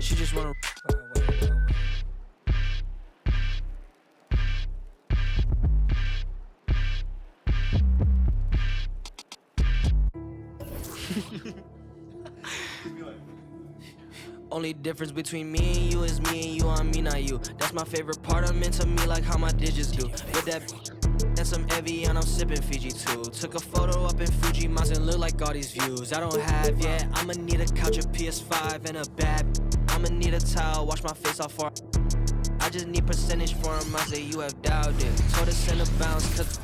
She just wanna. Only difference between me and you is me and you on me, not you. That's my favorite part of meant to me like how my digits do. With that some Evian, I'm sipping Fiji too. Took a photo up in Fuji Mountain, look like all these views I don't have yet. I'ma need a couch, a PS5, and a bad. I'ma need a towel, wash my face off for. I just need percentage for him, I say you have dialed it. Told her send a bounce, cause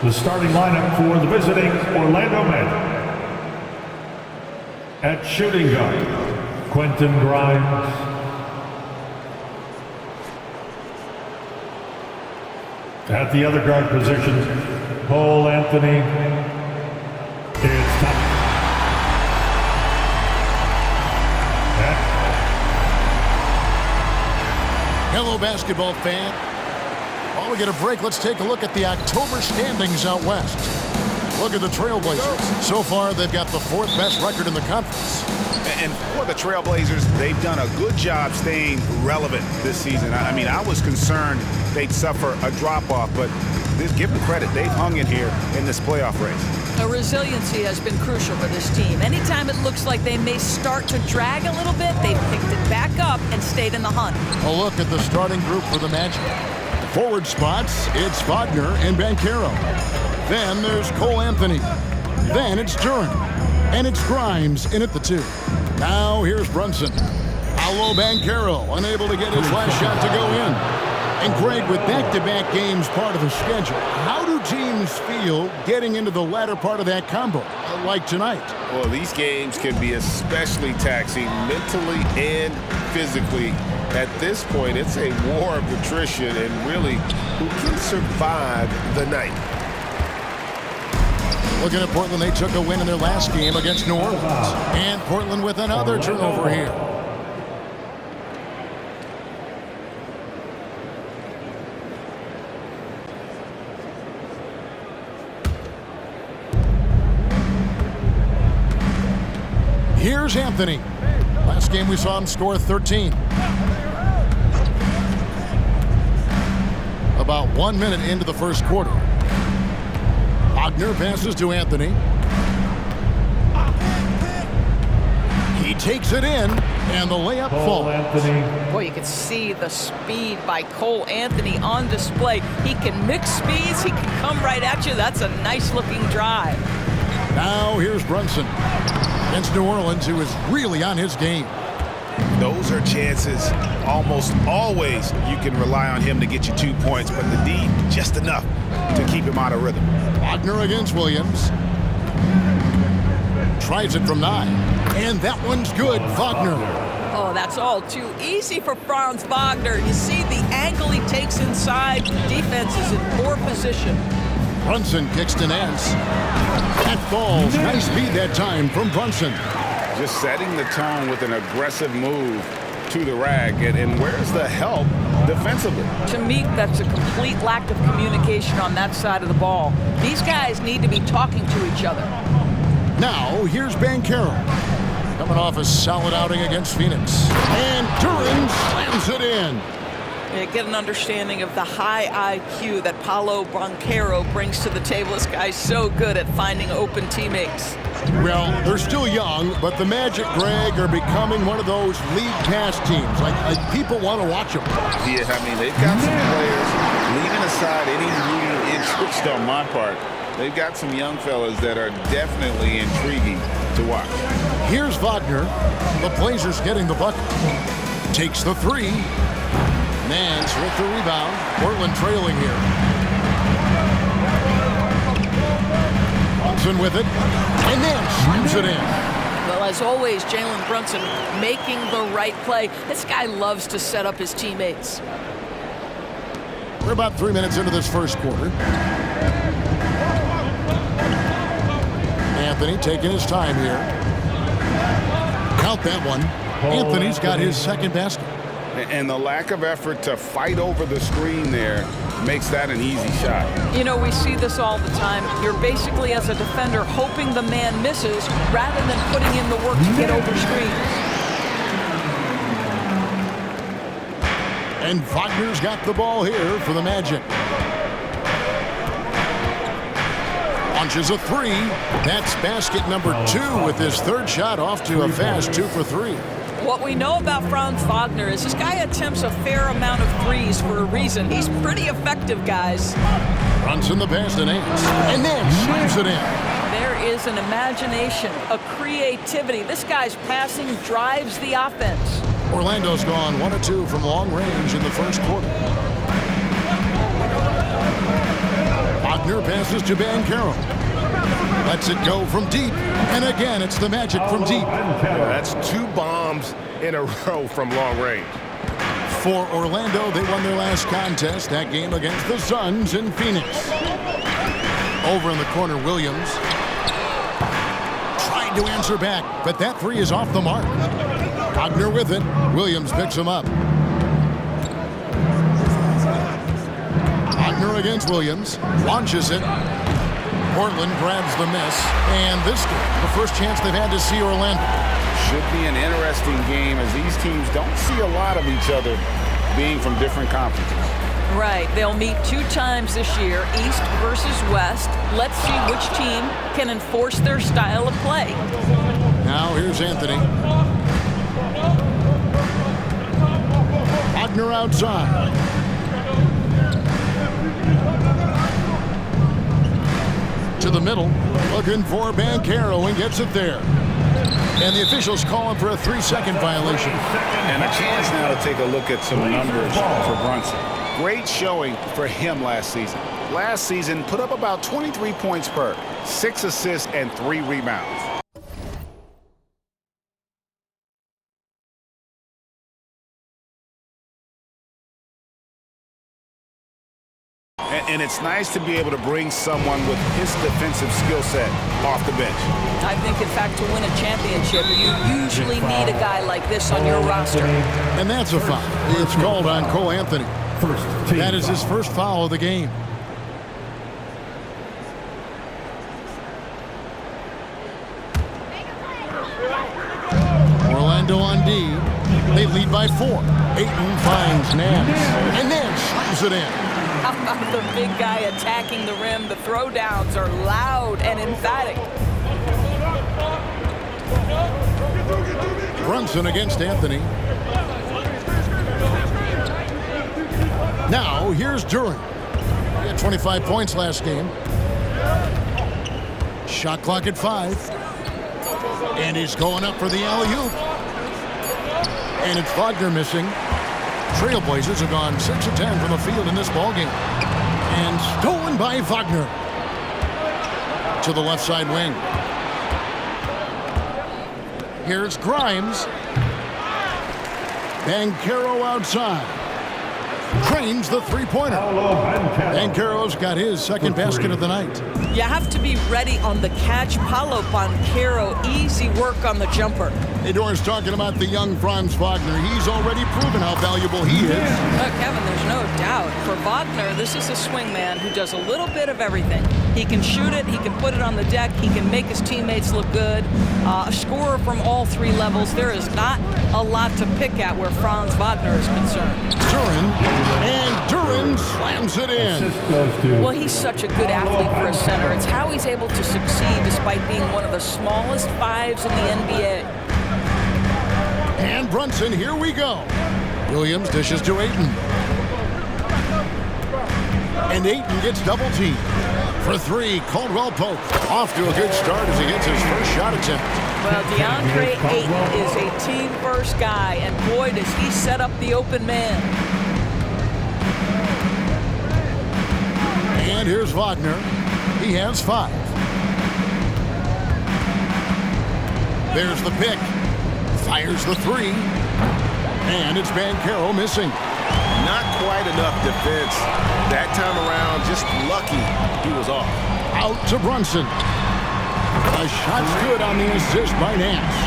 The starting lineup for the visiting Orlando Magic. At shooting guard, Quentin Grimes. At the other guard positions, Cole Anthony. It's time. Hello, basketball fan. While we get a break, let's take a look at the October standings out west. Look at the Trailblazers. So far, they've got the 4th best record in the conference. And for the Trailblazers, they've done a good job staying relevant this season. I mean, I was concerned they'd suffer a drop-off, but give them credit. They've hung in here in this playoff race. The resiliency has been crucial for this team. Anytime it looks like they may start to drag a little bit, they've picked it back up and stayed in the hunt. A look at the starting group for the Magic. Forward spots, it's Wagner and Banchero. Then there's Cole Anthony. Then it's Duren. And it's Grimes in at the 2. Now here's Brunson. Paolo Banchero unable to get his last shot to go in. And Greg, with back-to-back games part of the schedule, how do teams feel getting into the latter part of that combo, like tonight? Well, these games can be especially taxing mentally and physically. At this point, it's a war of attrition and really who can survive the night. Looking at Portland, they took a win in their last game against New Orleans. And Portland with another turnover here. Here's Anthony. Last game we saw him score 13. About 1 minute into the first quarter. Wagner passes to Anthony. He takes it in, and the layup falls. Anthony. Boy, you can see the speed by Cole Anthony on display. He can mix speeds. He can come right at you. That's a nice-looking drive. Now here's Brunson against New Orleans, who is really on his game. Those are chances. Almost always you can rely on him to get you 2 points, but the D just enough to keep him out of rhythm. Wagner against Williams. Tries it from 9. And that one's good. Wagner. Oh, that's all too easy for Franz Wagner. You see the angle he takes inside. Defense is in poor position. Brunson kicks to Nance. That falls. Nice beat that time from Brunson. Just setting the tone with an aggressive move to the rack. And where's the help defensively? To me, that's a complete lack of communication on that side of the ball. These guys need to be talking to each other. Now, here's Banchero. Coming off a solid outing against Phoenix. And Duren slams it in. You get an understanding of the high IQ that Paolo Banchero brings to the table. This guy's so good at finding open teammates. Well, they're still young, but the Magic, Greg, are becoming one of those league pass teams. Like people want to watch them. Yeah, I mean, they've got some players, leaving aside any rooting interest on my part, they've got some young fellas that are definitely intriguing to watch. Here's Wagner. The Blazers getting the bucket. Takes the 3. Nance with the rebound. Portland trailing here. Brunson with it. And then slams it in. Well, as always, Jalen Brunson making the right play. This guy loves to set up his teammates. We're about 3 minutes into this first quarter. Anthony taking his time here. Count that one. Anthony's got his second basket. And the lack of effort to fight over the screen there makes that an easy shot. You know, we see this all the time. You're basically, as a defender, hoping the man misses rather than putting in the work to get over screens. And Wagner's got the ball here for the Magic. Launches a three. That's basket number 2 with his third shot off to a fast 2 for 3. What we know about Franz Wagner is this guy attempts a fair amount of threes for a reason. He's pretty effective, guys. Brunson the pass to Nance. And then slams it in. There is an imagination, a creativity. This guy's passing drives the offense. Orlando's gone 1 of 2 from long range in the first quarter. Wagner passes to Banchero. Lets it go from deep. And again, it's the Magic from deep. That's 2 bombs in a row from long range. For Orlando, they won their last contest, that game against the Suns in Phoenix. Over in the corner, Williams. Trying to answer back, but that three is off the mark. Wagner with it. Williams picks him up. Wagner against Williams. Launches it. Portland grabs the miss. And this game, the first chance they've had to see Orlando. Should be an interesting game as these teams don't see a lot of each other being from different conferences. Right. They'll meet 2 times this year, East versus West. Let's see which team can enforce their style of play. Now here's Anthony. Wagner outside. To the middle, looking for Banchero and gets it there. And the officials call him for a 3-second violation. And a chance now to take a look at some numbers for Brunson. Great showing for him last season. Last season, put up about 23 points per, 6 assists and 3 rebounds. And it's nice to be able to bring someone with his defensive skill set off the bench. I think, in fact, to win a championship, you usually need a guy like this on your roster. And that's a foul. It's called on Cole Anthony. That is his first foul of the game. Orlando on D. They lead by 4. Ayton finds Nance. And then slams it in. How about the big guy attacking the rim? The throwdowns are loud and emphatic. Brunson against Anthony. Now, here's Duren. He had 25 points last game. Shot clock at 5. And he's going up for the alley-oop. And it's Wagner missing. Trailblazers have gone 6 of 10 from the field in this ballgame. And stolen by Wagner. To the left side wing. Here's Grimes. Banchero outside. Trains the three-pointer. Banchero's got his second basket of the night. You have to be ready on the catch. Paolo Banchero, easy work on the jumper. Hey, Doris, talking about the young Franz Wagner. He's already proven how valuable he is. Kevin, there's no doubt. For Wagner, this is a swing man who does a little bit of everything. He can shoot it, he can put it on the deck, he can make his teammates look good. A scorer from all 3 levels. There is not a lot to pick at where Franz Wagner is concerned. Duren, and Duren slams it in. Well, he's such a good athlete for a center. It's how he's able to succeed despite being one of the smallest 5s in the NBA. And Brunson, here we go. Williams dishes to Ayton. And Ayton gets double teamed. For 3, Caldwell Pope. Off to a good start as he gets his first shot attempt. Well, DeAndre Ayton is a team-first guy, and boy, does he set up the open man. And here's Wagner. He has 5. There's the pick. Fires the 3. And it's Banchero missing. Not quite enough defense. That time around, just lucky he was off. Out to Brunson. A shot's good on the assist by Nance.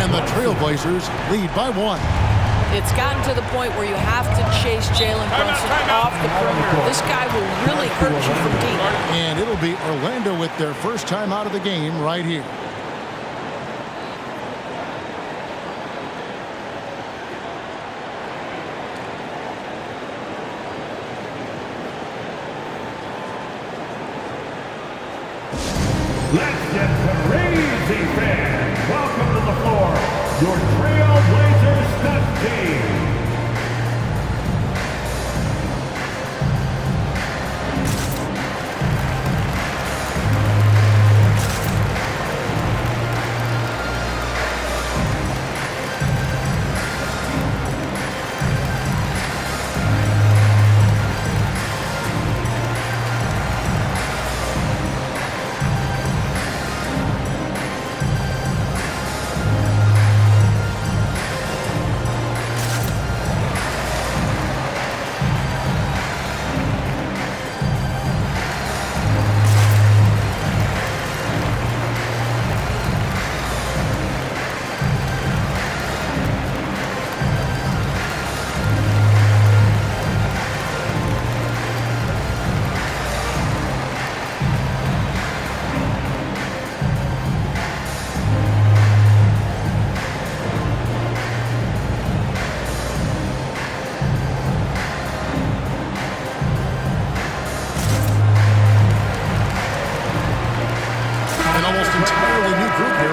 And the Trailblazers lead by 1. It's gotten to the point where you have to chase Jalen Brunson off the perimeter. This guy will really hurt you from deep. And it'll be Orlando with their first time out of the game right here. Let's get crazy, fans. Welcome to the floor, your Trailblazers stunt team.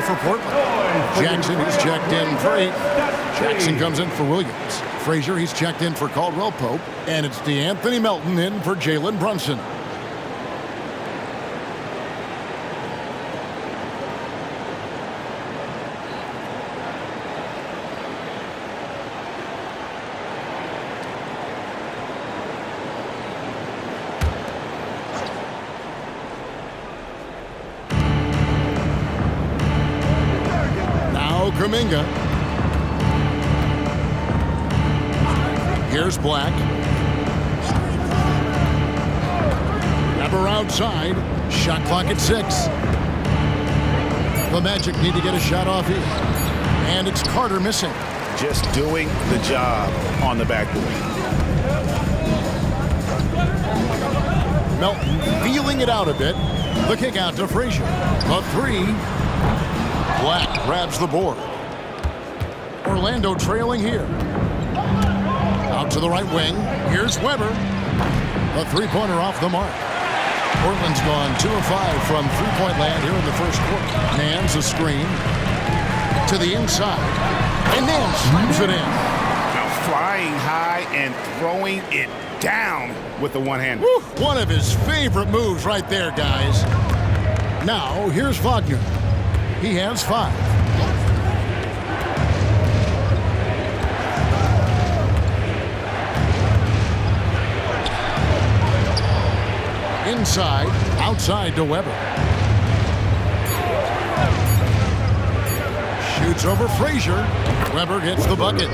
For Portland. Jackson is checked in for 8. Jackson comes in for Williams. Frazier, he's checked in for Caldwell Pope. And it's DeAnthony Melton in for Jalen Brunson. Kuminga. Here's Black. Weber outside. Shot clock at 6. The Magic need to get a shot off here. And it's Carter missing. Just doing the job on the backboard. Melton feeling it out a bit. The kick out to Frazier. A 3. Black grabs the board. Orlando trailing here. Out to the right wing. Here's Weber. A three-pointer off the mark. Portland's gone 2 of 5 from three-point land here in the first quarter. Nance a screen. To the inside. And Nance slams it in. Now flying high and throwing it down with the one-hander. One of his favorite moves right there, guys. Now, here's Wagner. He has 5. Inside, outside to Weber. Shoots over Frazier. Weber gets the bucket.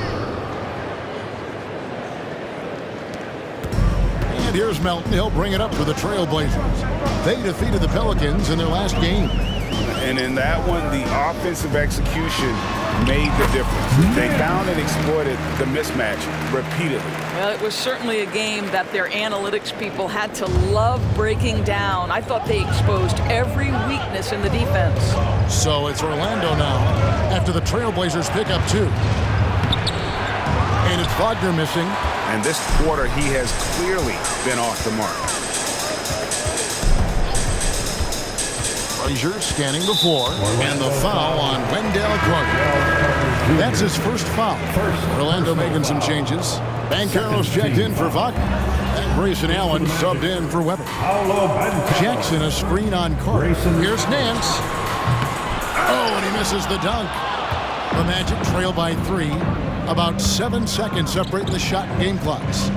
And here's Melton. He'll bring it up for the Trailblazers. They defeated the Pelicans in their last game. And in that one, the offensive execution made the difference. They found and exploited the mismatch repeatedly. Well, it was certainly a game that their analytics people had to love breaking down. I thought they exposed every weakness in the defense. So it's Orlando now after the Trailblazers pick up 2. And it's Wagner missing. And this quarter, he has clearly been off the mark. Frazier scanning the floor, and the foul on Wendell Carter. That's his first foul. Orlando making some changes. Banchero's checked in for Wagner. And Grayson Allen subbed in for Weber. Jackson a screen on Carter. Here's Nance. Oh, and he misses the dunk. The Magic trail by 3. About 7 seconds separating the shot and game clocks.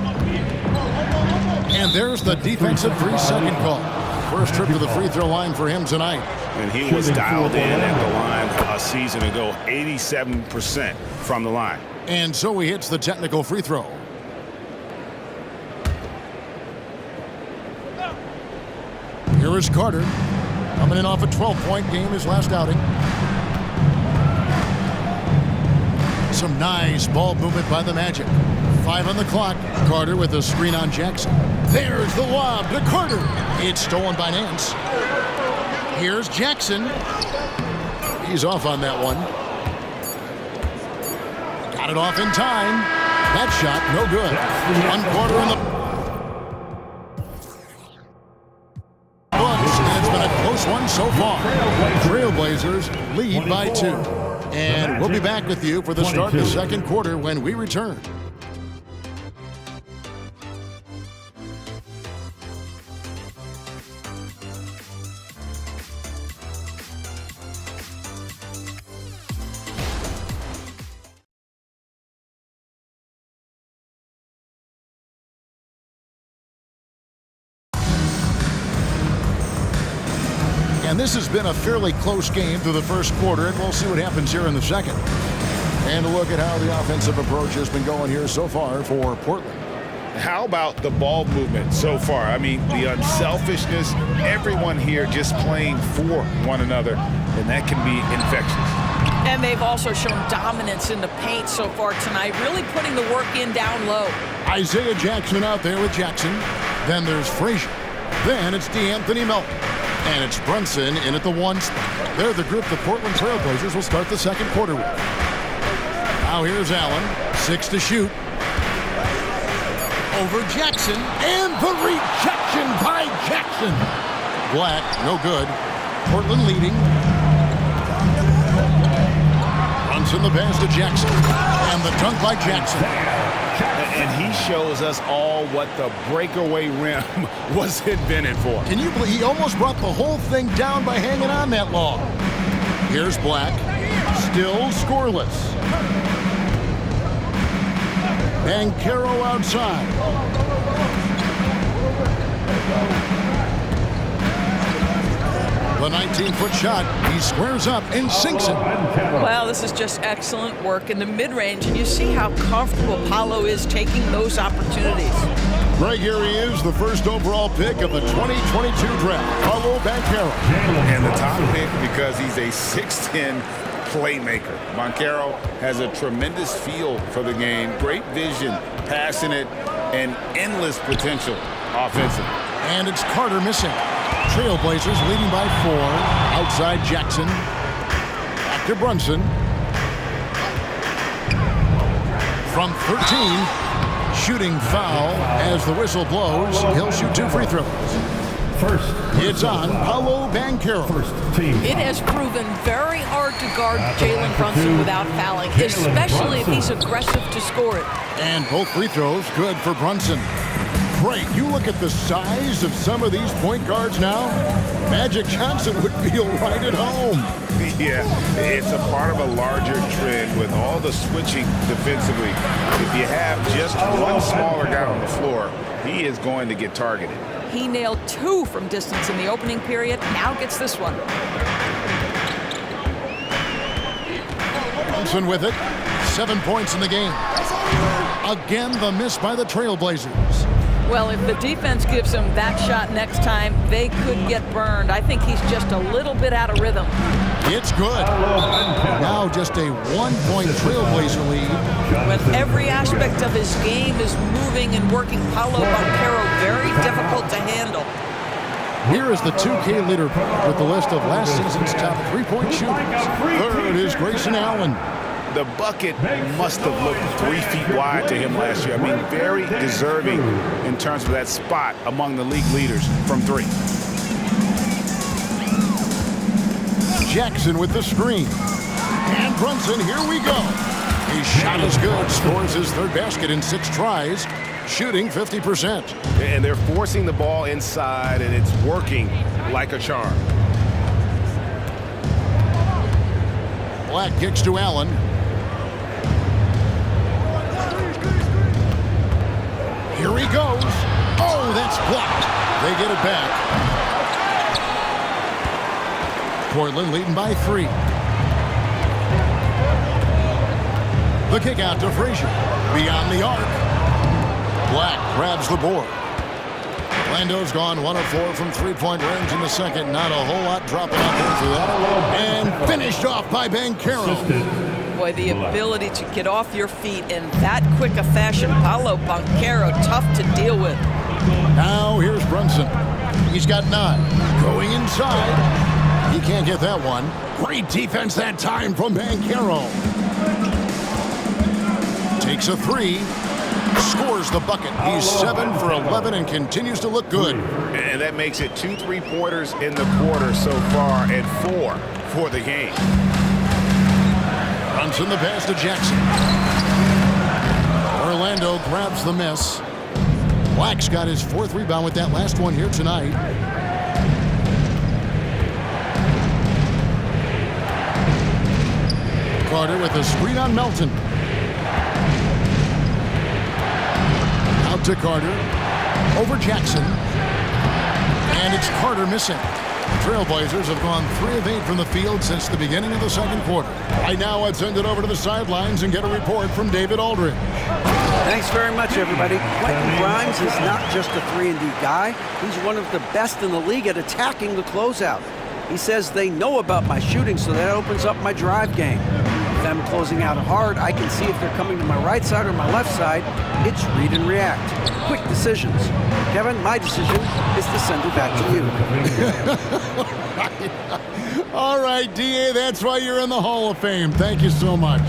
And there's the defensive 3-second call. First trip to the free throw line for him tonight. And he was dialed in at the line a season ago, 87% from the line. And so he hits the technical free throw. Here is Carter, coming in off a 12-point game his last outing. Some nice ball movement by the Magic. 5 on the clock. Carter with a screen on Jackson. There's the lob to Carter. It's stolen by Nance. Here's Jackson. He's off on that one. Got it off in time. That shot, no good. 1/4 in the books, and it's been a close one so far. Trailblazers lead by 2. And we'll be back with you for the start of the second quarter when we return. And this has been a fairly close game through the first quarter, and we'll see what happens here in the second. And a look at how the offensive approach has been going here so far for Portland. How about the ball movement so far? I mean, the unselfishness, everyone here just playing for one another, and that can be infectious. And they've also shown dominance in the paint so far tonight, really putting the work in down low. Isaiah Jackson out there with Jackson. Then there's Frazier. Then it's DeAnthony Melton. And it's Brunson in at the 1 spot. They're the group the Portland Trailblazers will start the second quarter with. Now here's Allen. 6 to shoot. Over Jackson. And the rejection by Jackson. Black, no good. Portland leading. Brunson the pass to Jackson. And the dunk by Jackson. And he shows us all what the breakaway rim was invented for. Can you believe he almost brought the whole thing down by hanging on that long? Here's Black. Still scoreless. Banchero outside. The 19-foot shot. He squares up and sinks it. Well, this is just excellent work in the mid-range, and you see how comfortable Paolo is taking those opportunities. Right here he is, the first overall pick of the 2022 draft, Paolo Banchero. And the top pick because he's a 6'10 playmaker. Banchero has a tremendous feel for the game, great vision, passing it, and endless potential offensively. And it's Carter missing. Trailblazers leading by 4. Outside Jackson. Back to Brunson. From 13. Shooting foul as the whistle blows. He'll shoot 2 free throws. It's on Paolo Banchero. It has proven very hard to guard Jalen Brunson without fouling, especially if he's aggressive to score it. And both free throws good for Brunson. Great. You look at the size of some of these point guards now. Magic Johnson would feel right at home. Yeah, it's a part of a larger trend with all the switching defensively. If you have just one smaller guy on the floor, he is going to get targeted. He nailed 2 from distance in the opening period, now gets this one. Brunson with it. 7 points in the game. Again, the miss by the Trailblazers. Well, if the defense gives him that shot next time, they could get burned. I think he's just a little bit out of rhythm. It's good. Now just a 1-point Trailblazer lead. When every aspect of his game is moving and working, Paolo Banchero very difficult to handle. Here is the 2K leader with the list of last season's top 3-point shooters. Third is Grayson Allen. The bucket must have looked 3 feet wide to him last year. I mean, very deserving in terms of that spot among the league leaders from 3. Jackson with the screen. And Brunson, here we go. His shot is good. Scores his 3rd basket in 6 tries. Shooting 50%. And they're forcing the ball inside, and it's working like a charm. Black kicks to Allen. Here he goes. Oh, that's blocked. They get it back. Portland leading by 3. The kick out to Frazier. Beyond the arc. Black grabs the board. Orlando's gone 1 of 4 from 3-point range in the second. Not a whole lot dropping out after that. And finished off by Banchero. Boy, the ability to get off your feet in that quick a fashion. Paolo Banchero, tough to deal with. Now here's Brunson. He's got 9. Going inside. He can't get that one. Great defense that time from Banchero. Takes a 3. Scores the bucket. He's 7 for 11 and continues to look good. And that makes it 2 3-pointers in the quarter so far and 4 for the game. Brunson the pass to Jackson. Orlando grabs the miss. Black's got his 4th rebound with that last one here tonight. Carter with a screen on Melton. Out to Carter. Over Jackson. And it's Carter missing. The Trailblazers have gone 3 of 8 from the field since the beginning of the second quarter. Right now, let's send it over to the sidelines and get a report from David Aldridge. Thanks very much, everybody. Quentin Grimes is not just a 3-and-D guy. He's one of the best in the league at attacking the closeout. He says they know about my shooting, so that opens up my drive game. If I'm closing out hard, I can see if they're coming to my right side or my left side. It's read and react. Quick decisions. Kevin, my decision is to send it back to you. All right, D.A., that's why you're in the Hall of Fame. Thank you so much.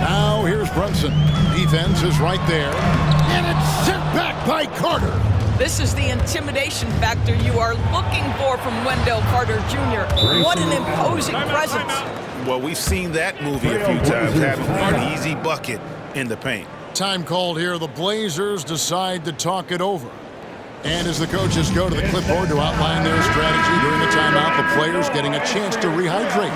Now here's Brunson. Defense is right there. And it's sent back by Carter. This is the intimidation factor you are looking for from Wendell Carter Jr. What an imposing presence. Well, we've seen that movie a few times, having an easy bucket in the paint. Time called here. The Blazers decide to talk it over. And as the coaches go to the clipboard to outline their strategy during the timeout, the players getting a chance to rehydrate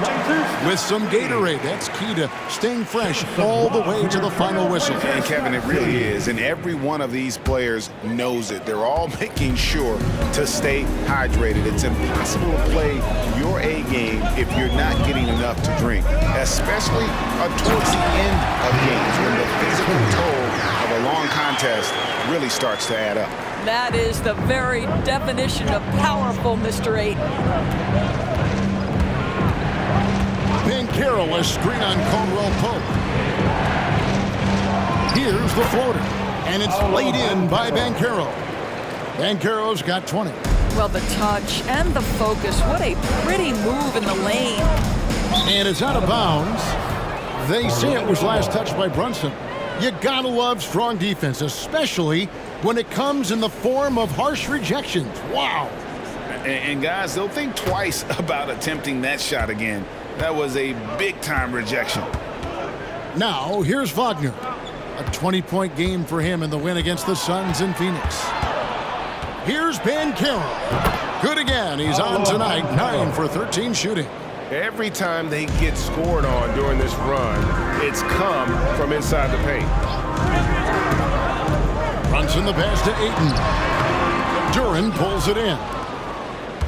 with some Gatorade. That's key to staying fresh all the way to the final whistle. And Kevin, it really is. And every one of these players knows it. They're all making sure to stay hydrated. It's impossible to play your A game if you're not getting enough to drink, especially towards the end of games when the physical toll of a long contest really starts to add up. That is the very definition of powerful, Mr. 8. Banchero, a screen on Caldwell Pope. Here's the floater, and it's laid in by Banchero. Banchero's got 20. Well, the touch and the focus, what a pretty move in the lane. And it's out of bounds. They say it was last touched by Brunson. You gotta love strong defense, especially when it comes in the form of harsh rejections. Wow. And guys, they'll think twice about attempting that shot again. That was a big-time rejection. Now, here's Wagner. A 20-point game for him in the win against the Suns in Phoenix. Here's Banchero. Good again. He's on tonight, 9 for 13 shooting. Every time they get scored on during this run, it's come from inside the paint. Brunson the pass to Ayton. Duren pulls it in.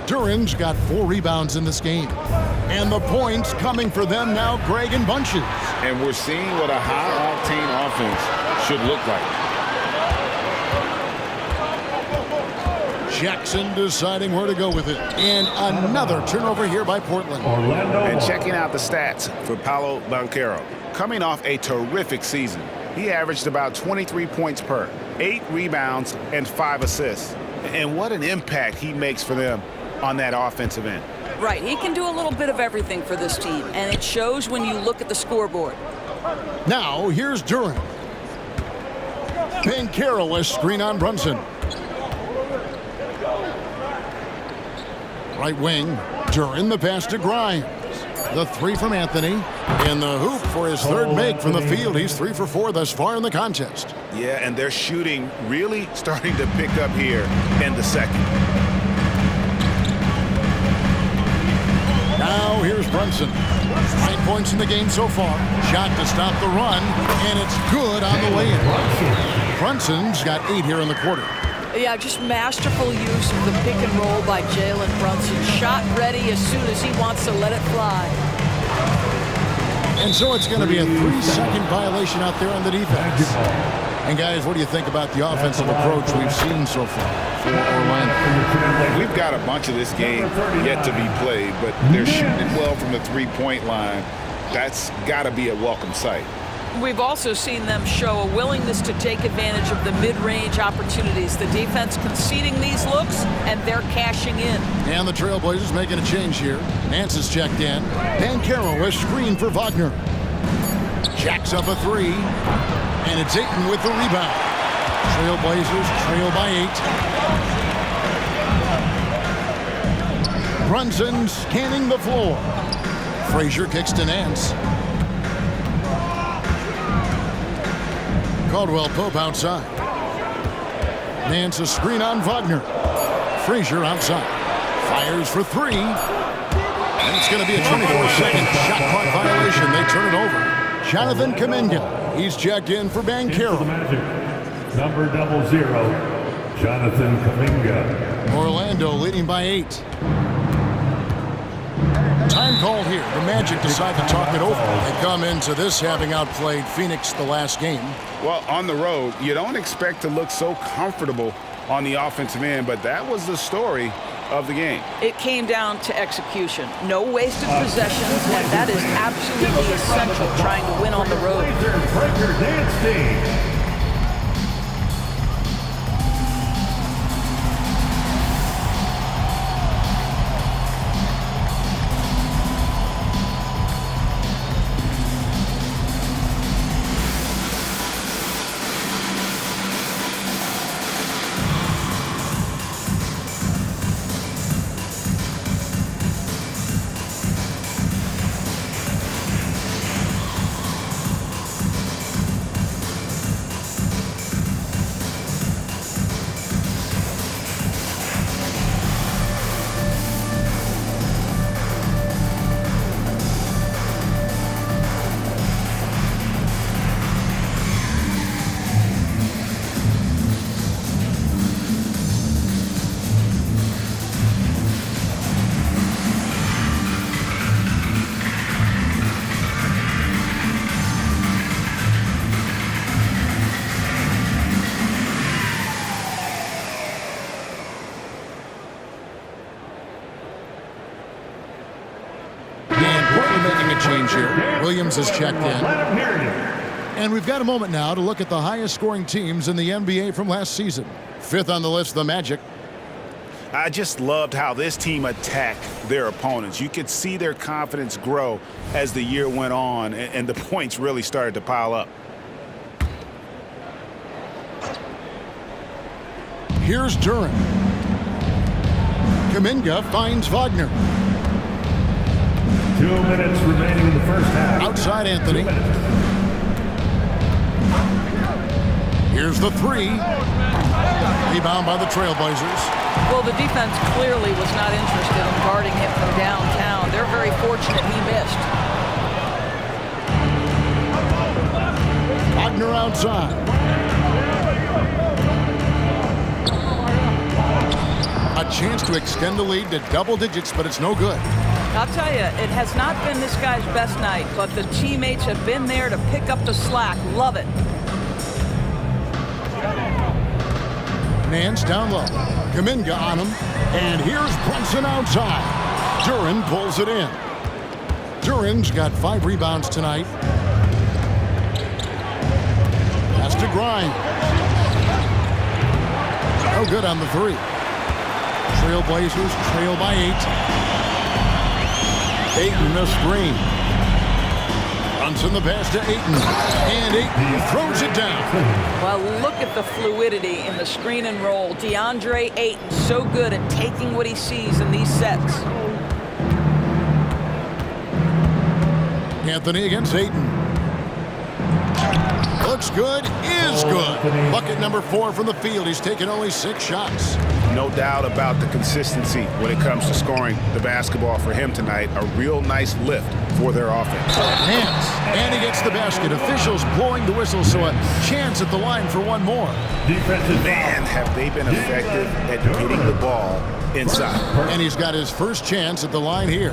Duren's got 4 rebounds in this game. And the points coming for them now, Greg in bunches. And we're seeing what a high-octane offense should look like. Jackson deciding where to go with it. And another turnover here by Portland. And checking out the stats for Paolo Banchero. Coming off a terrific season, he averaged about 23 points per, 8 rebounds, and 5 assists. And what an impact he makes for them on that offensive end. Right, he can do a little bit of everything for this team, and it shows when you look at the scoreboard. Now, here's Duren. Banchero, a screen on Brunson. Right wing, Duren the pass to Grimes. The 3 from Anthony. And the hoop for his 3rd make from the field. He's 3 for 4 thus far in the contest. Yeah, and their shooting really starting to pick up here in the second. Now here's Brunson. 9 points in the game so far. Shot to stop the run, and it's good on the way in. Brunson's got 8 here in the quarter. Yeah, just masterful use of the pick and roll by Jalen Brunson. Shot ready as soon as he wants to let it fly. And so it's going to be a 3-second violation out there on the defense. And guys, what do you think about the offensive approach we've seen so far for Orlando? We've got a bunch of this game yet to be played, but they're shooting well from the three-point line. That's got to be a welcome sight. We've also seen them show a willingness to take advantage of the mid-range opportunities. The defense conceding these looks, and they're cashing in. And the Trailblazers making a change here. Nance is checked in. Banchero is screened for Wagner. Jacks up a three. And it's Ayton with the rebound. Trailblazers trail by 8. Brunson scanning the floor. Frazier kicks to Nance. Caldwell Pope outside. Nance a screen on Wagner. Frazier outside. Fires for three. And it's going to be a 24-second shot clock violation. They turn it over. Jonathan Kuminga. He's checked in for Banchero. Number 00, Jonathan Kuminga. Orlando leading by 8. Time called here. The Magic decide to talk it over. They come into this having outplayed Phoenix the last game. Well, on the road, you don't expect to look so comfortable on the offensive end, but that was the story of the game. It came down to execution. No wasted possessions, and that is absolutely essential trying to win on the road. Breaker dance team. Change here. Williams is checked in. And we've got a moment now to look at the highest scoring teams in the NBA from last season. 5th on the list, the Magic. I just loved how this team attacked their opponents. You could see their confidence grow as the year went on, and the points really started to pile up. Here's Duren. Kuminga finds Wagner. 2 minutes remaining in the first half. Outside Anthony. Here's the three. Rebound by the Trailblazers. Well, the defense clearly was not interested in guarding him from downtown. They're very fortunate he missed. Wagner outside. A chance to extend the lead to double digits, but it's no good. I'll tell you, it has not been this guy's best night, but the teammates have been there to pick up the slack. Love it. Nance down low. Kuminga on him. And here's Brunson outside. Duren pulls it in. Duren's got 5 rebounds tonight. Pass to Grimes. No good on the 3. Trailblazers trail by 8. Ayton the screen. Brunson the pass to Ayton. And Ayton throws it down. Well, look at the fluidity in the screen and roll. DeAndre Ayton so good at taking what he sees in these sets. Anthony against Ayton. Looks good, is good. Bucket number 4 from the field. He's taken only 6 shots. No doubt about the consistency when it comes to scoring the basketball for him tonight. A real nice lift for their offense. Nance, and he gets the basket. Officials blowing the whistle, so a chance at the line for one more. Man, have they been effective at hitting the ball inside. And he's got his first chance at the line here.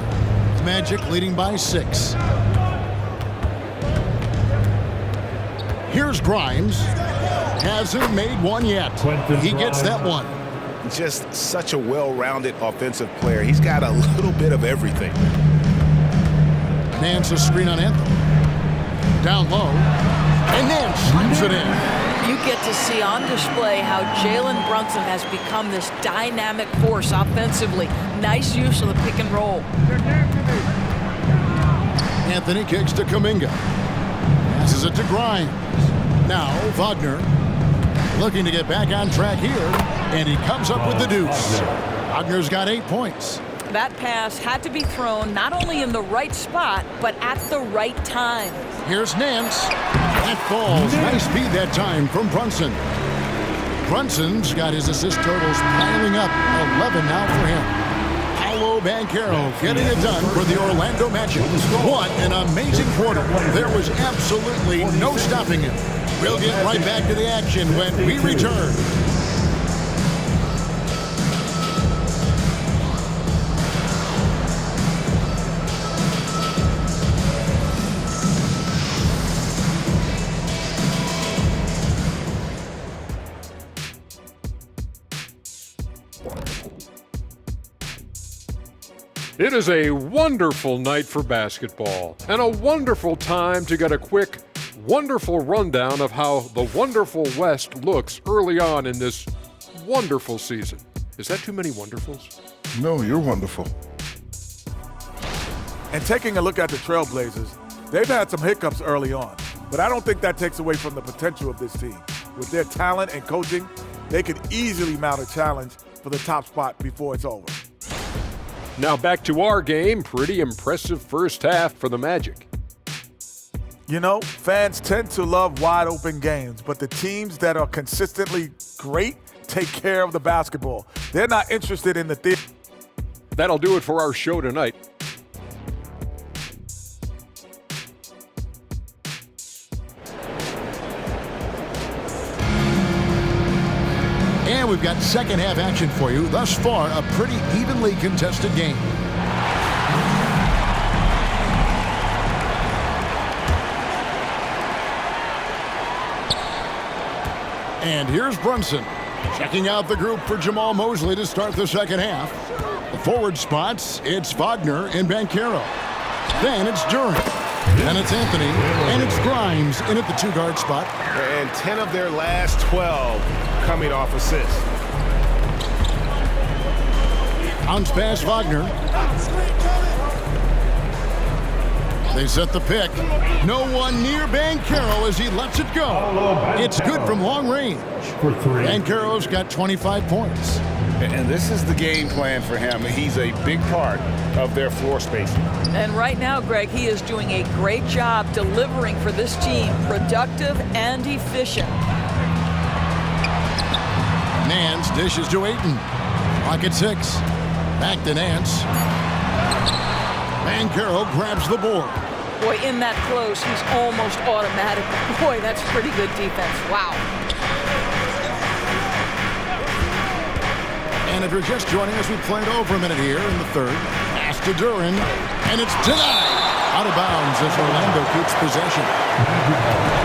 Magic leading by 6. Here's Grimes. hasn't made one yet. He gets that one. Just such a well-rounded offensive player. He's got a little bit of everything. Nance a screen on Anthony. Down low. And Nance slams it in. You get to see on display how Jalen Brunson has become this dynamic force offensively. Nice use of the pick and roll. Anthony kicks to Kuminga. Passes it to Grimes. Now Wagner looking to get back on track here, and he comes up with the deuce. Wagner's got 8 points. That pass had to be thrown not only in the right spot, but at the right time. Here's Nance. That falls. Nice speed that time from Brunson. Brunson's got his assist totals piling up. 11 now for him. Paolo Banchero getting it done for the Orlando Magic. What an amazing quarter. There was absolutely no stopping him. We'll get right back to the action when we return. It is a wonderful night for basketball and a wonderful time to get a quick, wonderful rundown of how the wonderful West looks early on in this wonderful season. Is that too many wonderfuls? No, you're wonderful. And taking a look at the Trailblazers, they've had some hiccups early on, but I don't think that takes away from the potential of this team. With their talent and coaching, they could easily mount a challenge for the top spot before it's over. Now back to our game. Pretty impressive first half for the Magic. You know, fans tend to love wide-open games, but the teams that are consistently great take care of the basketball. They're not interested in the theater. That'll do it for our show tonight. And we've got second half action for you. Thus far, a pretty evenly contested game. And here's Brunson checking out the group for Jamal Mosley to start the second half. The forward spots, it's Wagner and Banchero. Then it's Duren. Then it's Anthony. And it's Grimes in at the two-guard spot. And 10 of their last 12 coming off assists. Bounce pass Wagner. They set the pick. No one near Banchero as he lets it go. It's good from long range. Banchero's got 25 points. And this is the game plan for him. He's a big part of their floor spacing. And right now, Greg, he is doing a great job delivering for this team, productive and efficient. Nance dishes to Ayton. Clock at 6. Back to Nance. Banchero grabs the board. Boy, in that close, he's almost automatic. Boy, that's pretty good defense. Wow. And if you're just joining us, we played over a minute here in the third. Pass to Duren, and it's denied. Out of bounds as Orlando keeps possession.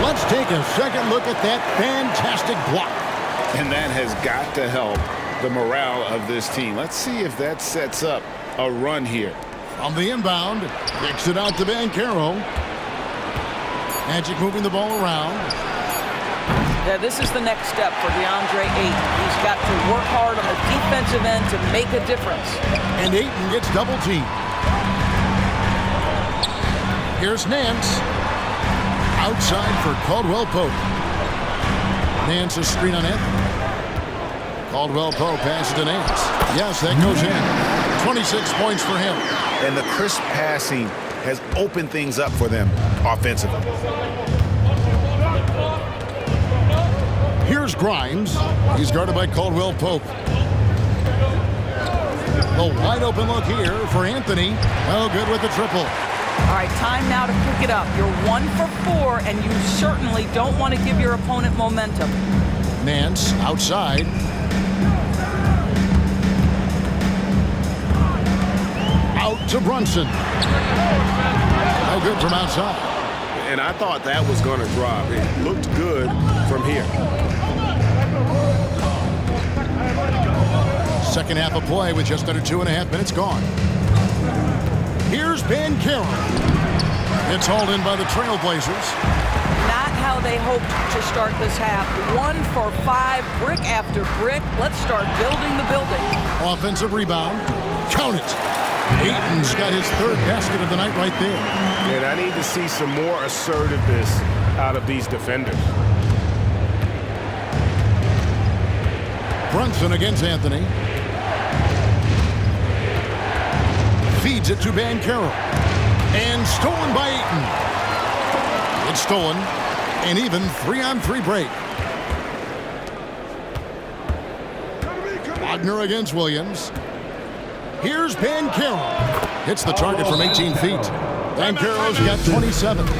Let's take a second look at that fantastic block. And that has got to help the morale of this team. Let's see if that sets up a run here. On the inbound, kicks it out to Banchero. Magic moving the ball around. Yeah, this is the next step for DeAndre Ayton. He's got to work hard on the defensive end to make a difference. And Ayton gets double teamed. Here's Nance. Outside for Caldwell Pope. Nance a screen on Anthony. Caldwell Pope passes to Nance. Yes, that goes in. 26 points for him. And the crisp passing has opened things up for them offensively. Here's Grimes. He's guarded by Caldwell Pope. The wide open look here for Anthony. Well, good with the triple. All right, time now to pick it up. You're 1 for 4, and you certainly don't want to give your opponent momentum. Nance outside. Out to Brunson. No good from outside. And I thought that was going to drop. It looked good from here. Second half of play with just under 2.5 minutes gone. Here's Banchero. It's hauled in by the Trailblazers. Not how they hoped to start this half. 1 for 5, brick after brick. Let's start building the building. Offensive rebound. Count it. Ayton's got his third basket of the night right there. And I need to see some more assertiveness out of these defenders. Brunson against Anthony. Feeds it to Banchero. And stolen by Ayton. It's stolen. An even 3-on-3 break. Wagner against Williams. Here's Banchero. Hits the target from 18 feet. Banchero's got 27. You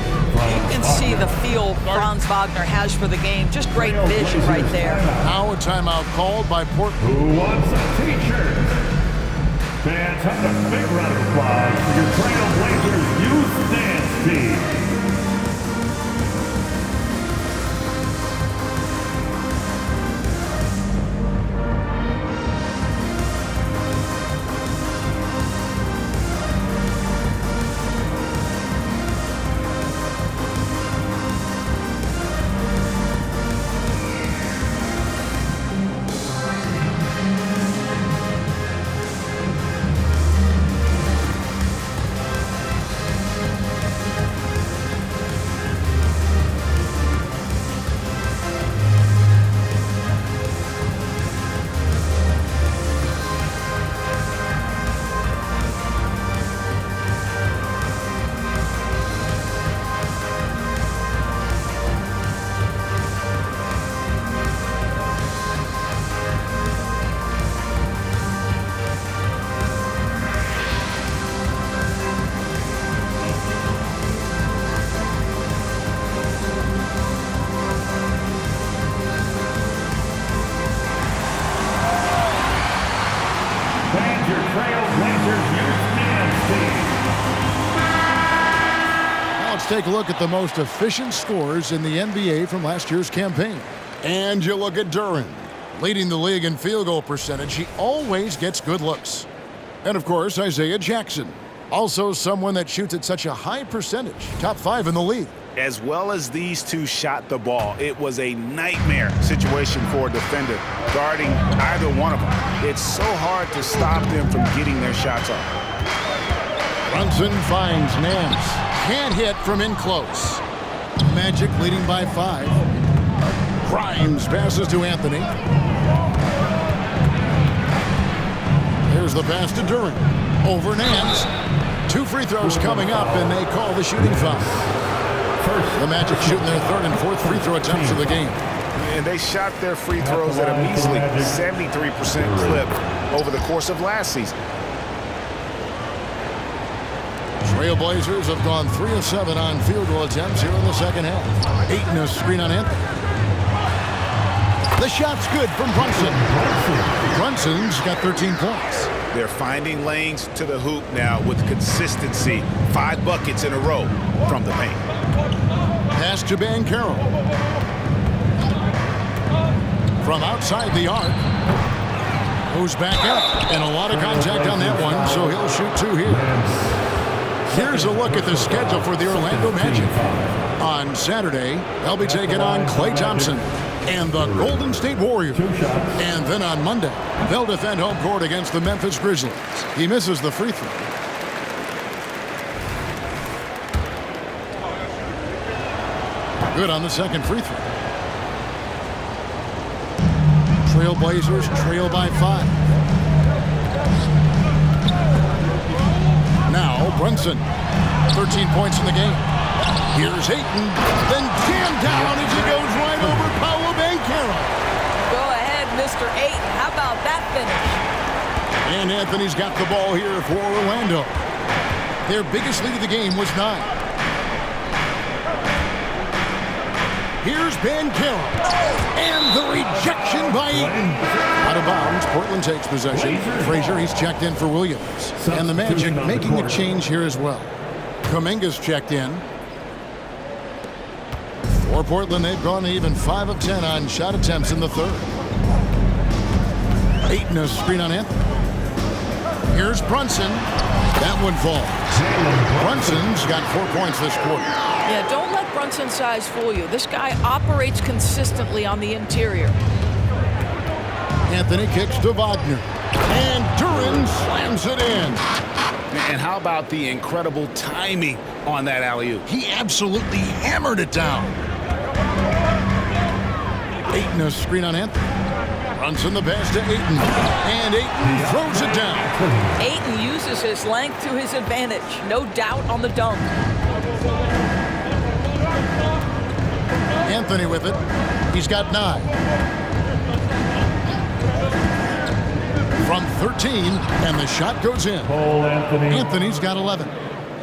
can see the feel Franz Wagner has for the game. Just great vision right there. Now a timeout called by Portland. Who wants a t-shirt? Fans, have a big round of applause for your Trailblazers Youth Dance Team. Take a look at the most efficient scorers in the NBA from last year's campaign. And you look at Duren. Leading the league in field goal percentage, he always gets good looks. And of course, Isaiah Jackson. Also someone that shoots at such a high percentage. Top 5 in the league. As well as these two shot the ball, it was a nightmare situation for a defender guarding either one of them. It's so hard to stop them from getting their shots off. Brunson finds Nance. Can't hit from in close. Magic leading by 5. Grimes passes to Anthony. Here's the pass to Duren. Over Nance. 2 free throws coming up, and they call the shooting foul. The Magic shooting their 3rd and 4th free throw attempts of the game. And they shot their free throws at a measly 73% clip over the course of last season. Trailblazers have gone 3 of 7 on field goal attempts here in the second half. Ayton a screen on Anthony. The shot's good from Brunson. Brunson's got 13 points. They're finding lanes to the hoop now with consistency. 5 buckets in a row from the paint. Pass to Banchero. From outside the arc. Goes back up. And a lot of contact on that one, so he'll shoot 2 here. Here's a look at the schedule for the Orlando Magic. On Saturday, they'll be taking on Klay Thompson and the Golden State Warriors. And then on Monday, they'll defend home court against the Memphis Grizzlies. He misses the free throw. Good on the second free throw. Trailblazers trail by 5. Now Brunson, 13 points in the game. Here's Ayton, then jammed down as he goes right over Paolo Banchero. Go ahead, Mr. Ayton. How about that finish? And Anthony's got the ball here for Orlando. Their biggest lead of the game was 9. Here's Banchero. And the rejection by Ayton. Out of bounds, Portland takes possession. Frazier, he's checked in for Williams. And the Magic making a change here as well. Kuminga's checked in. For Portland, they've gone even 5 of 10 on shot attempts in the 3rd. Ayton a screen on Anthony. Here's Brunson. That one falls. Brunson's got 4 points this quarter. Yeah, don't let Brunson's size fool you. This guy operates consistently on the interior. Anthony kicks to Wagner. And Duren slams it in. And how about the incredible timing on that alley-oop? He absolutely hammered it down. Ayton a screen on Anthony. Brunson the pass to Ayton. And Ayton throws it down. Ayton uses his length to his advantage. No doubt on the dunk. Anthony with it. He's got 9. From 13, and the shot goes in. Cole Anthony. Anthony's got 11.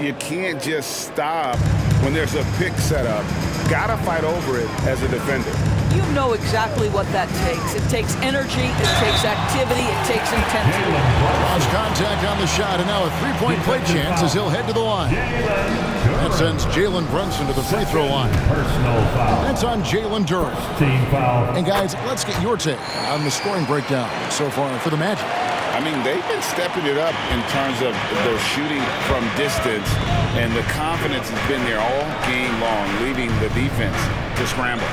You can't just stop when there's a pick set up. Gotta fight over it as a defender. You know exactly what that takes. It takes energy, it takes activity, it takes intensity. Lost contact on the shot, and now a three-point play chance as he'll head to the line. That sends Jalen Brunson to the free throw line. Personal foul. That's on Jalen Duren. Team foul. And guys, let's get your take on the scoring breakdown so far for the Magic. I mean, they've been stepping it up in terms of their shooting from distance, and the confidence has been there all game long, leaving the defense to scramble.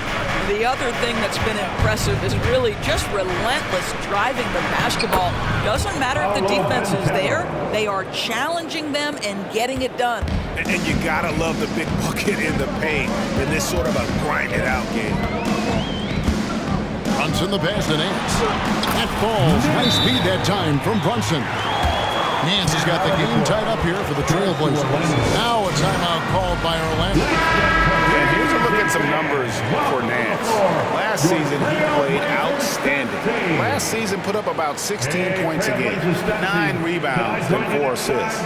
The other thing that's been impressive is really just relentless driving the basketball. Doesn't matter if the defense is there, they are challenging them and getting it done. And you gotta love the big bucket in the paint in this sort of a grind-it-out game. Brunson the pass to Nance. That falls. Nice speed that time from Brunson. Nance has got the game tied up here for the Trailblazers. Now a timeout called by Orlando. And here's a look at some numbers for Nance. Last season, he played outstanding. Last season put up about 16 points a game, 9 rebounds, and 4 assists.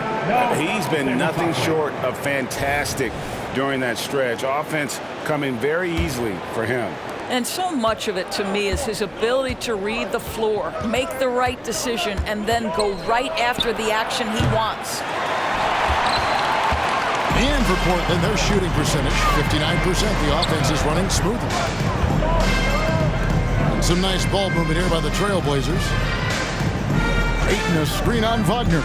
He's been nothing short of fantastic during that stretch. Offense coming very easily for him. And so much of it to me is his ability to read the floor, make the right decision, and then go right after the action he wants. And for Portland, their shooting percentage, 59%. The offense is running smoothly. And some nice ball movement here by the Trailblazers. Ayton a screen on Wagner.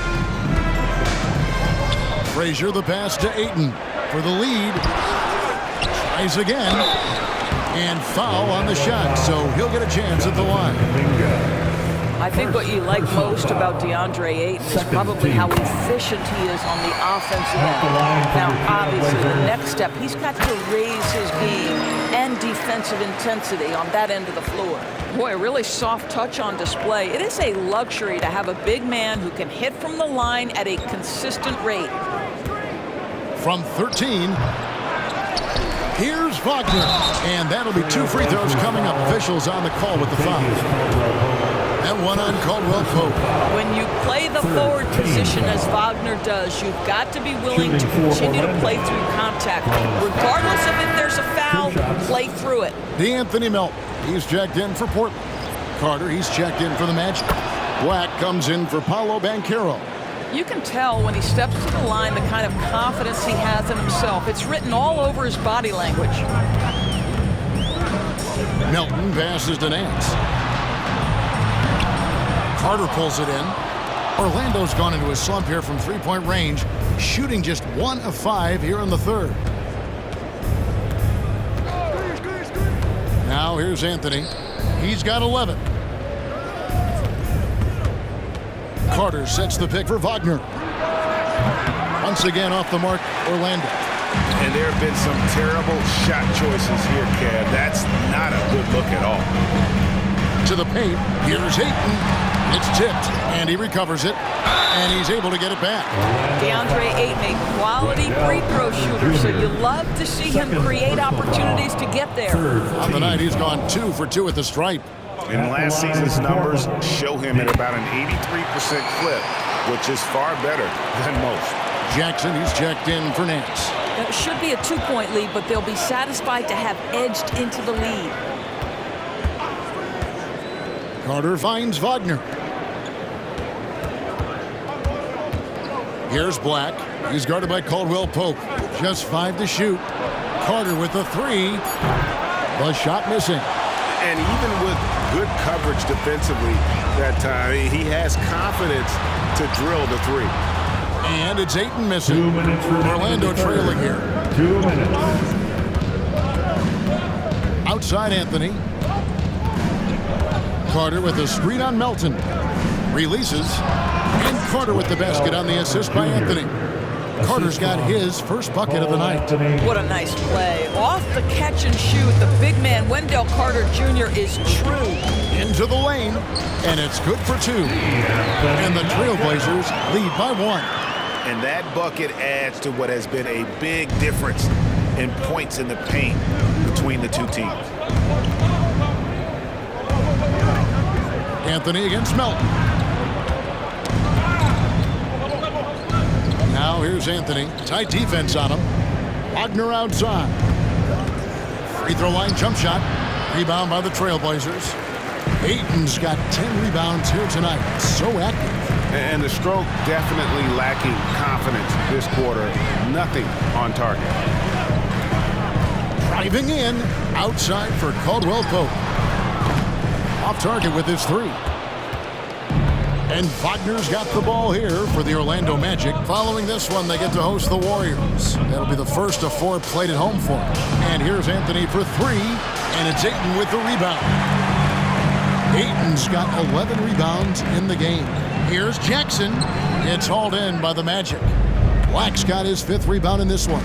Frazier the pass to Ayton for the lead. Tries again. And foul on the shot, so he'll get a chance at the line. I think what you like most about DeAndre Ayton is probably how efficient he is on the offensive end. Now, obviously, the next step, he's got to raise his game and defensive intensity on that end of the floor. Boy, a really soft touch on display. It is a luxury to have a big man who can hit from the line at a consistent rate. From 13, here's Wagner, and that'll be 2 free throws coming up. Officials on the call with the foul. That one on Caldwell Pope. When you play the forward position as Wagner does, you've got to be willing to continue to play through contact. Regardless of if there's a foul, play through it. D'Anthony Melton, he's checked in for Portland. Carter, he's checked in for the Magic. Black comes in for Paolo Banchero. You can tell when he steps to the line the kind of confidence he has in himself. It's written all over his body language. Melton passes to Nance. Carter pulls it in. Orlando's gone into a slump here from three-point range, shooting just 1 of 5 here in the third. Now here's Anthony. He's got 11. Carter sets the pick for Wagner. Once again off the mark, Orlando. And there have been some terrible shot choices here, Kev. That's not a good look at all. To the paint, here's Ayton. It's tipped, and he recovers it, and he's able to get it back. DeAndre Ayton, a quality free throw shooter, so you love to see him create opportunities to get there. On the night, he's gone 2 for 2 at the stripe. And last season's numbers show him at about an 83% clip, which is far better than most. Jackson, he's checked in for Nance. It should be a 2-point lead, but they'll be satisfied to have edged into the lead. Carter finds Wagner. Here's Black. He's guarded by Caldwell Pope. Just 5 to shoot. Carter with the 3. The shot missing. And even with good coverage defensively that time, he has confidence to drill the three. And it's Ayton missing. 2 minutes remaining. Orlando trailing here. 2 minutes. Outside Anthony. Carter with a screen on Melton. Releases. And Carter with the basket on the assist by Anthony. Carter's got his first bucket of the night. What a nice play. Off the catch and shoot, the big man, Wendell Carter Jr. is true. Into the lane, and it's good for 2. And the Trailblazers lead by 1. And that bucket adds to what has been a big difference in points in the paint between the two teams. Anthony against Melton. Now here's Anthony. Tight defense on him. Wagner outside. Free throw line jump shot. Rebound by the Trailblazers. Ayton's got 10 rebounds here tonight. So active. And the stroke definitely lacking confidence this quarter. Nothing on target. Driving in. Outside for Caldwell Pope. Off target with his 3. And Wagner's got the ball here for the Orlando Magic. Following this one, they get to host the Warriors. That'll be the first of 4 played at home for them. And here's Anthony for 3, and it's Ayton with the rebound. Ayton's got 11 rebounds in the game. Here's Jackson. It's hauled in by the Magic. Black's got his 5th rebound in this one.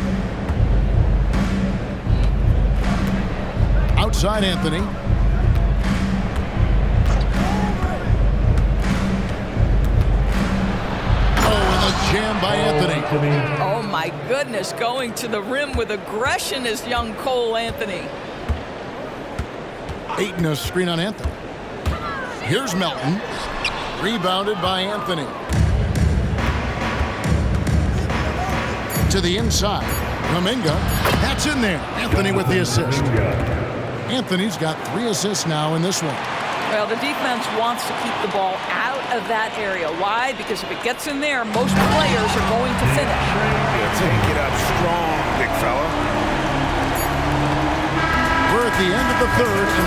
Outside Anthony. Jam by Anthony. Oh my goodness, going to the rim with aggression is young Cole Anthony. Ayton a screen on Anthony. Here's Melton. Rebounded by Anthony. To the inside. Kuminga. That's in there. Anthony with the assist. Anthony's got 3 assists now in this one. Well, the defense wants to keep the ball out of that area. Why? Because if it gets in there, most players are going to finish. Yeah, take it up strong, big fella. We're at the end of the third.